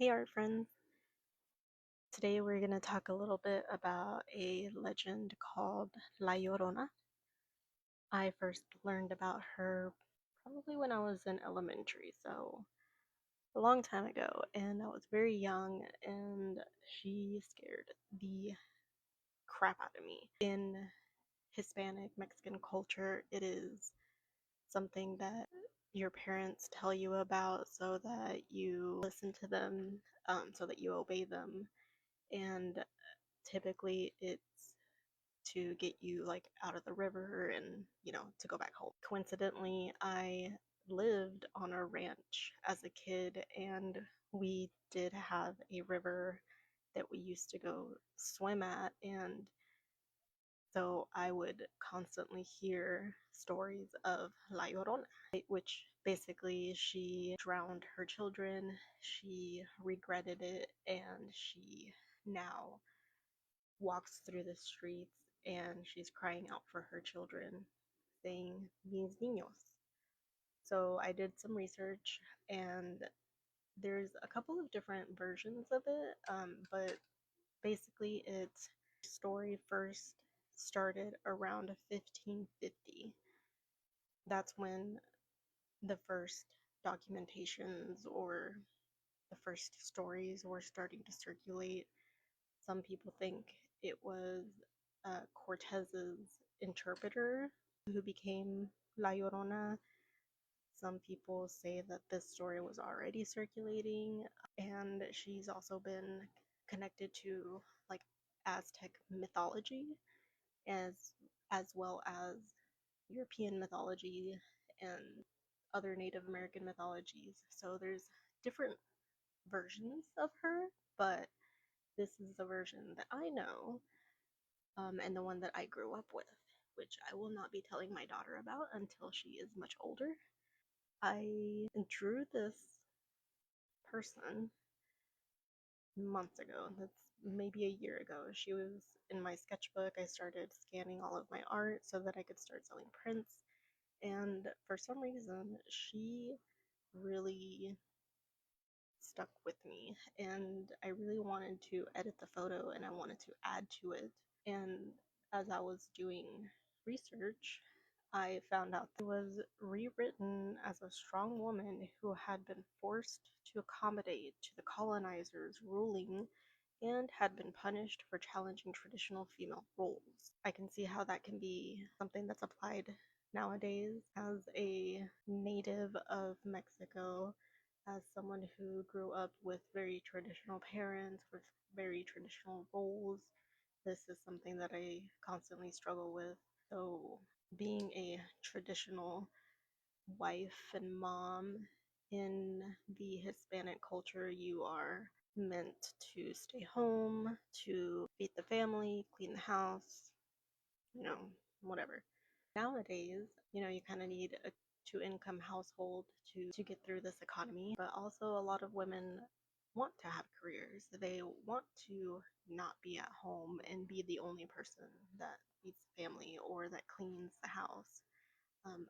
Hey, art friends. Today we're going to talk a little bit about a legend called La Llorona. I first learned about her probably when I was in elementary, so a long time ago, and I was very young, and she scared the crap out of me. In Hispanic Mexican culture, it is something that your parents tell you about so that you listen to them, so that you obey them. And typically it's to get you like out of the river and to go back home. Coincidentally, I lived on a ranch as a kid, and we did have a river that we used to go swim at, and so I would constantly hear stories of La Llorona, which basically she drowned her children, she regretted it, and she now walks through the streets and she's crying out for her children, saying, Mis niños. So I did some research, and there's a couple of different versions of it, but basically its story first started around 1550. That's when the first documentations or the first stories were starting to circulate. Some people think it was Cortez's interpreter who became La Llorona. Some people say that this story was already circulating, and she's also been connected to like Aztec mythology as well as European mythology and other Native American mythologies. So there's different versions of her, but this is the version that I know, and the one that I grew up with, which I will not be telling my daughter about until she is much older. I drew this person months ago. That's maybe a year ago. She was in my sketchbook. I started scanning all of my art so that I could start selling prints. And for some reason, she really stuck with me. And I really wanted to edit the photo and I wanted to add to it. And as I was doing research, I found out it was rewritten as a strong woman who had been forced to accommodate to the colonizers' ruling and had been punished for challenging traditional female roles. I can see how that can be something that's applied nowadays. As a native of Mexico, as someone who grew up with very traditional parents, with very traditional roles, this is something that I constantly struggle with. So, being a traditional wife and mom in the Hispanic culture, you are meant to stay home, to feed the family, clean the house, you know, whatever. Nowadays, you kind of need a two-income household to get through this economy, but also a lot of women want to have careers. They want to not be at home and be the only person that feeds the family or that cleans the house.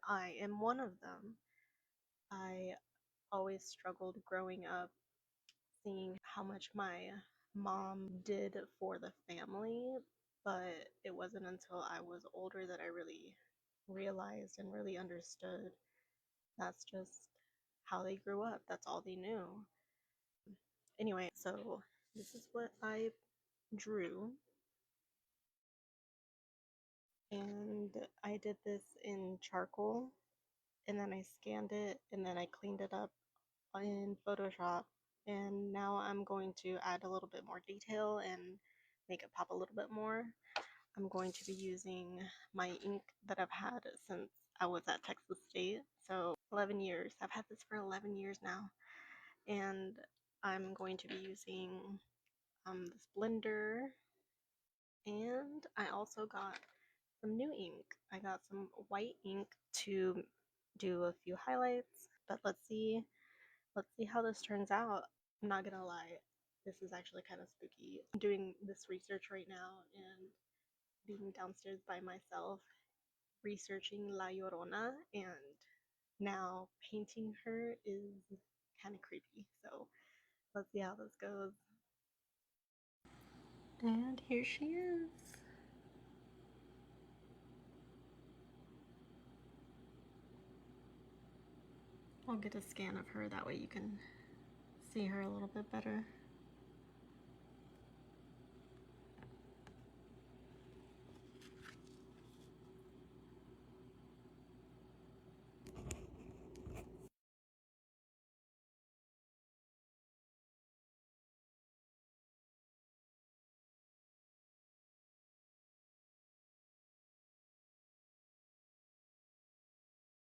I am one of them. I always struggled growing up seeing how much my mom did for the family, but it wasn't until I was older that I really realized and really understood that's just how they grew up. That's all they knew. Anyway, so this is what I drew, and I did this in charcoal, and then I scanned it, and then I cleaned it up in Photoshop, and now I'm going to add a little bit more detail and make it pop a little bit more. I'm going to be using my ink that I've had since I was at Texas State, so 11 years. I've had this for 11 years now, and I'm going to be using this blender, and I also got some new ink. I got some white ink to do a few highlights, but let's see how this turns out. I'm not gonna lie, this is actually kind of spooky. I'm doing this research right now and being downstairs by myself, researching La Llorona, and now painting her is kind of creepy. So Let's see how this goes. And here she is. I'll get a scan of her, that way you can see her a little bit better.